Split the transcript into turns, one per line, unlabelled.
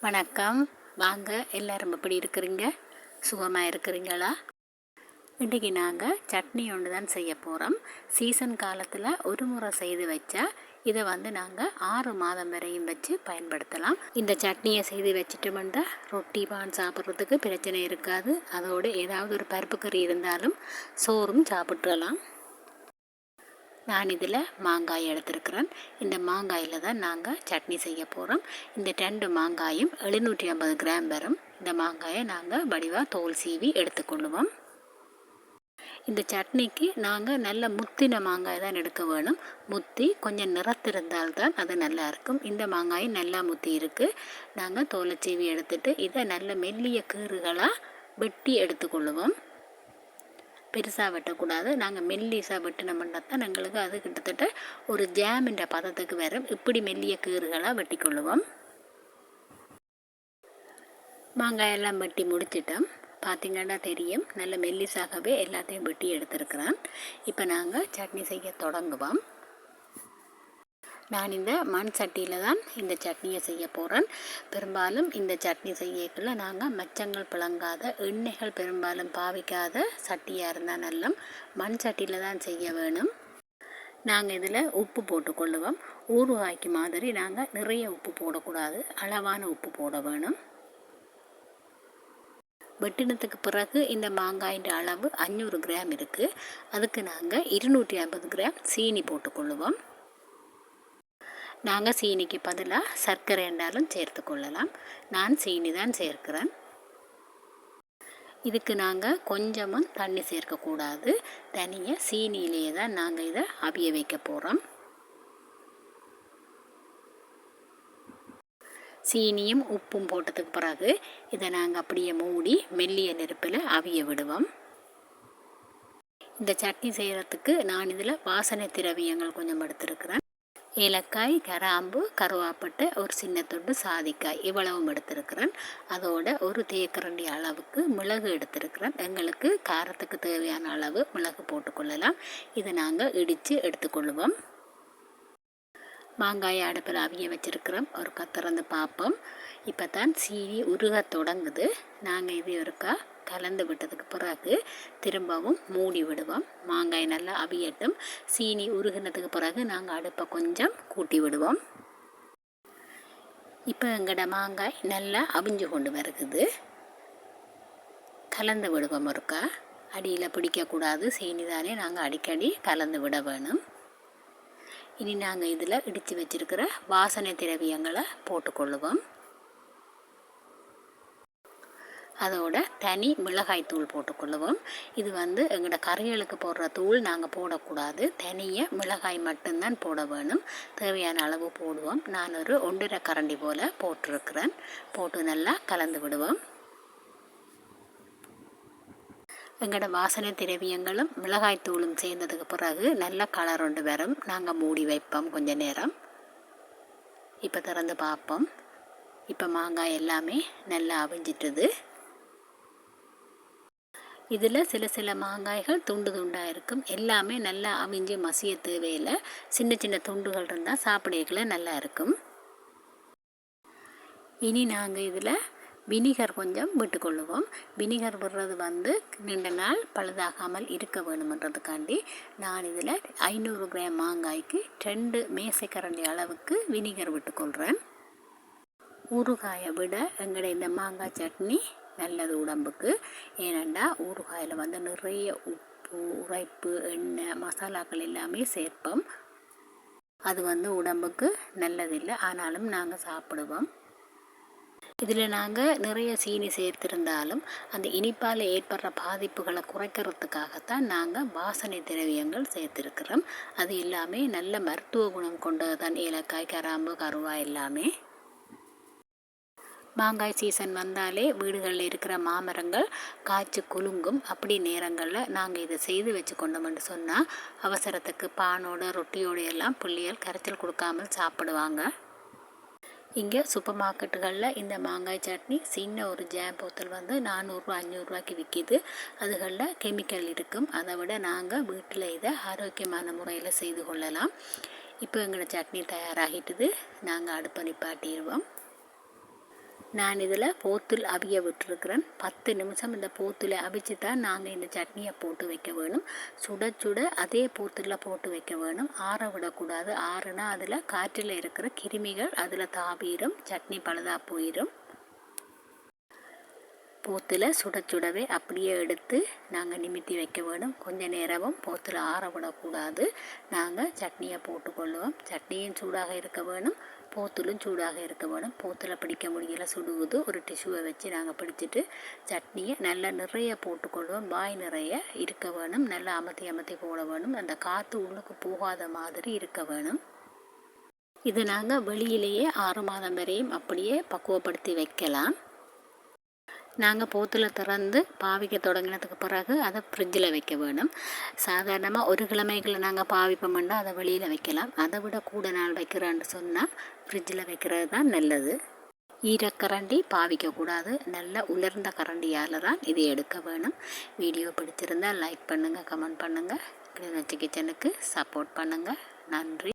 வணக்கம். வாங்க, எல்லாரும் எப்படி இருக்கிறீங்க? சுகமாக இருக்கிறீங்களா? இன்றைக்கி நாங்கள் சட்னி ஒன்று தான் செய்ய போகிறோம். சீசன் காலத்தில் ஒரு முறை செய்து வச்சா இதை நாங்கள் 6 மாதம் வரையும் வச்சு பயன்படுத்தலாம். இந்த சட்னியை செய்து வச்சுட்டோம்னா ரொட்டி பான் சாப்பிட்றதுக்கு பிரச்சனை இருக்காது. அதோடு ஏதாவது ஒரு பருப்பு கறி இருந்தாலும் சோறும் சாப்பிட்றலாம். நான் இதில் மாங்காய் எடுத்துருக்கிறேன். இந்த மாங்காயில் தான் நாங்கள் சட்னி செய்ய போகிறோம். இந்த 2 மாங்காயும் 750 கிராம் வரும். இந்த மாங்காயை நாங்கள் வடிவாக தோல் சீவி எடுத்துக்கொள்ளுவோம். இந்த சட்னிக்கு நாங்கள் நல்ல முத்தின மாங்காய் தான் எடுக்க வேணும். முத்தி கொஞ்சம் நிறத்திருந்தால்தான் அது நல்லா இருக்கும். இந்த மாங்காயும் நல்லா முத்தி இருக்குது. நாங்கள் தோலை சீவி எடுத்துட்டு இதை நல்ல மெல்லிய கீறுகளாக வெட்டி எடுத்துக்கொள்ளுவோம். பெருசாக வெட்டக்கூடாது. நாங்கள் மெல்லிசாக வெட்டினோம்னா தான் எங்களுக்கு அது கிட்டத்தட்ட ஒரு ஜாமின்ற பதத்துக்கு வரும். இப்படி மெல்லிய கீறுகளாக வெட்டிக்கொள்ளுவோம். மாங்காயெல்லாம் வெட்டி முடிச்சிட்டோம். பார்த்திங்கன்னா தெரியும், நல்ல மெல்லிசாகவே எல்லாத்தையும் வெட்டி எடுத்துருக்கிறேன். இப்போ நாங்கள் சட்னி செய்ய தொடங்குவோம். நான் இந்த மண் சட்டியில் தான் இந்த சட்னியை செய்ய போகிறேன். பெரும்பாலும் இந்த சட்னி செய்யக்குள்ள நாங்கள் மச்சங்கள் பிளங்காத எண்ணெய்கள் பெரும்பாலும் பாவிக்காத சட்டியாக இருந்தால் நல்ல மண் சட்டியில் தான் செய்ய வேணும். நாங்கள் இதில் உப்பு போட்டுக்கொள்ளுவோம். ஊறுகாய்க்கு மாதிரி நாங்கள் நிறைய உப்பு போடக்கூடாது, அளவான உப்பு போட வேணும். வெட்டினத்துக்கு பிறகு இந்த மாங்காயின் அளவு 500 கிராம் இருக்குது. அதுக்கு நாங்கள் 250 கிராம் சீனி போட்டுக்கொள்ளுவோம். நாங்கள் சீனிக்கு பதிலாக சர்க்கரை என்றாலும் சேர்த்து கொள்ளலாம். நான் சீனி தான் சேர்க்கிறேன். இதுக்கு நாங்கள் கொஞ்சமும் தண்ணி சேர்க்கக்கூடாது. தனியாக சீனியிலேயே தான் நாங்கள் இதை அவிய வைக்க போகிறோம். சீனியும் உப்பும் போட்டதுக்கு பிறகு இதை நாங்கள் அப்படியே மூடி மெல்லிய நெருப்பில் அவிய விடுவோம். இந்த சட்னி செய்கிறதுக்கு நான் இதில் வாசனை திரவியங்கள் கொஞ்சம் எடுத்துருக்கிறேன். ஏலக்காய், கிராம்பு, கருவாப்பட்டை, ஒரு சின்ன துண்டு சாதிக்காய் இவ்வளவும் எடுத்திருக்கிறேன். அதோட ஒரு தேக்கரண்டி அளவுக்கு மிளகு எடுத்திருக்கிறேன். எங்களுக்கு காரத்துக்கு தேவையான அளவு மிளகு போட்டுக்கொள்ளலாம். இதை நாங்கள் இடித்து எடுத்துக்கொள்ளுவோம். மாங்காயை அடுப்பில் அவிய வச்சுருக்கிறோம். ஒரு கத்திறந்து பார்ப்போம். இப்போ தான் சீனி உருக தொடங்குது. நாங்கள் இது ஒருக்கா கலந்து விட்டதுக்கு பிறகு திரும்பவும் மூடி விடுவோம். மாங்காய் நல்லா அவியட்டும். சீனி உருகினதுக்கு பிறகு நாங்கள் அடுப்பை கொஞ்சம் கூட்டி விடுவோம். இப்போ எங்களோட மாங்காய் நல்லா அவிஞ்சு கொண்டு வருகுது. கலந்து விடுவோம். ஒருக்கா அடியில் பிடிக்கக்கூடாது. சீனி தானே நாங்கள் அடிக்கடி கலந்து விட வேணும். இனி நாங்கள் இதில் இடித்து வச்சிருக்கிற வாசனை திரவியங்களை போட்டுக்கொள்ளுவோம். அதோட தனி மிளகாய் தூள் போட்டுக்கொள்ளுவோம். இது எங்களோட கறிகளுக்கு போடுற தூள் நாங்கள் போடக்கூடாது. தனியாக மிளகாய் மட்டும்தான் போட வேணும். தேவையான அளவு போடுவோம். நான் ஒரு 1.5 கரண்டி போல் போட்டிருக்கிறேன். போட்டு நல்லா கலந்து விடுவோம். எங்களோட வாசனை திரவியங்களும் மிளகாய் தூளும் சேர்ந்ததுக்கு பிறகு நல்ல கலர் ஒன்று வரும். நாங்கள் மூடி வைப்போம் கொஞ்ச நேரம். இப்போ திறந்து பார்ப்போம். இப்போ மாங்காய் எல்லாமே நல்லா அவிஞ்சிட்டுது. இதில் சில மாங்காய்கள் துண்டு துண்டாக இருக்கும். எல்லாமே நல்லா அவிஞ்சு மசிய தேவையில்லை. சின்ன சின்ன துண்டுகள் இருந்தால் சாப்பிடக்குள்ள நல்லா இருக்கும். இனி நாங்கள் இதில் வினிகர் கொஞ்சம் விட்டுக்கொள்ளுவோம். வினிகர் விடுறது நீண்ட நாள் பழுதாகாமல் இருக்க வேணுமென்றதுக்காண்டி நான் இதில் 500 கிராம் மாங்காய்க்கு 2 மேசைக்கரண்டி அளவுக்கு வினிகர் விட்டுக்கொள்கிறேன். ஊறுகாயை விட எங்களோட இந்த மாங்காய் சட்னி நல்லது உடம்புக்கு. ஏனெண்டா ஊறுகாயில் நிறைய உப்பு, உரைப்பு, எண்ணெய், மசாலாக்கள் எல்லாமே சேர்ப்போம். அது உடம்புக்கு நல்லதில்லை. ஆனாலும் நாங்கள் சாப்பிடுவோம். இதில் நாங்கள் நிறைய சீனி சேர்த்திருந்தாலும் அந்த இனிப்பால் ஏற்படுற பாதிப்புகளை குறைக்கிறதுக்காகத்தான் நாங்கள் வாசனை திரவியங்கள் சேர்த்துருக்கிறோம். அது எல்லாமே நல்ல மருத்துவ குணம் கொண்டது தான். ஏலக்காய், கிராம்பு, கருவாய் எல்லாமே. மாங்காய் சீசன் வந்தாலே வீடுகளில் இருக்கிற மாமரங்கள் காய்ச்சி குலுங்கும். அப்படி நேரங்களில் நாங்கள் இதை செய்து வச்சு கொண்டோம்னு சொன்னால் அவசரத்துக்கு பானோட ரொட்டியோடு எல்லாம் பிள்ளைகள் கரைச்சல் கொடுக்காமல் சாப்பிடுவாங்க. இங்கே சூப்பர் மார்க்கெட்டுகளில் இந்த மாங்காய் சட்னி சின்ன ஒரு ஜாம் போத்தல் 400 500 விற்கிது. அதுகளில் கெமிக்கல் இருக்கும். அதை விட நாங்கள் வீட்டில் இதை ஆரோக்கியமான முறையில் செய்து கொள்ளலாம். இப்போ எங்களோட சட்னி தயாராகிட்டுது. நாங்கள் அடுப்பை நிப்பாட்டிடுவோம். நான் இதில் போத்தில் அவிய விட்டுருக்குறேன். 10 நிமிஷம் இந்த போத்தில் அவிச்சு தான் நாங்கள் இந்த சட்னியை போட்டு வைக்க வேணும். சுட சுட அதே போத்தில் போட்டு வைக்க வேணும். ஆற விடக்கூடாது. ஆறுனா அதில் காற்றில் இருக்கிற கிருமிகள் அதில் தாவிடும், சட்னி பழுதாக போயிடும். போத்தில் சுட சுடவே அப்படியே எடுத்து நாங்கள் நிமித்தி வைக்க வேணும். கொஞ்ச நேரமும் போத்தில் ஆற விடக்கூடாது. நாங்கள் சட்னியை போட்டுக்கொள்ளுவோம். சட்னியும் சூடாக இருக்க வேணும், போத்திலும் சூடாக இருக்க வேணும். போத்தில் பிடிக்க முடியல, சுடுகுது. ஒரு டிஷ்யூவை வச்சு நாங்கள் பிடிச்சிட்டு சட்னியை நல்லா நிறைய போட்டுக்கொள்வோம். வாய் நிறைய இருக்க வேணும். நல்லா அமர்த்தி அமர்த்தி போட வேணும். அந்த காற்று உள்ளுக்கு போகாத மாதிரி இருக்க வேணும். இது நாங்கள் வெளியிலேயே 6 மாதம் வரையும் அப்படியே பக்குவப்படுத்தி வைக்கலாம். நாங்கள் போத்தில் திறந்து பாவிக்க தொடங்கினதுக்கு பிறகு அதை ஃப்ரிட்ஜில் வைக்க வேணும். சாதாரணமாக ஒரு கிழமைகளை நாங்கள் பாவிப்போம்னா அதை வெளியில் வைக்கலாம். அதை விட கூட நாள் வைக்கிறோன்னு சொன்னால் ஃப்ரிட்ஜில் வைக்கிறது தான் நல்லது. ஈரக்கரண்டி பாவிக்கக்கூடாது. நல்ல உலர்ந்த கரண்டியால் தான் இதை எடுக்க வேணும். வீடியோ பிடிச்சிருந்தால் லைக் பண்ணுங்கள், கமெண்ட் பண்ணுங்கள். கிளிநொச்சி கிச்சனுக்கு சப்போர்ட் பண்ணுங்கள். நன்றி.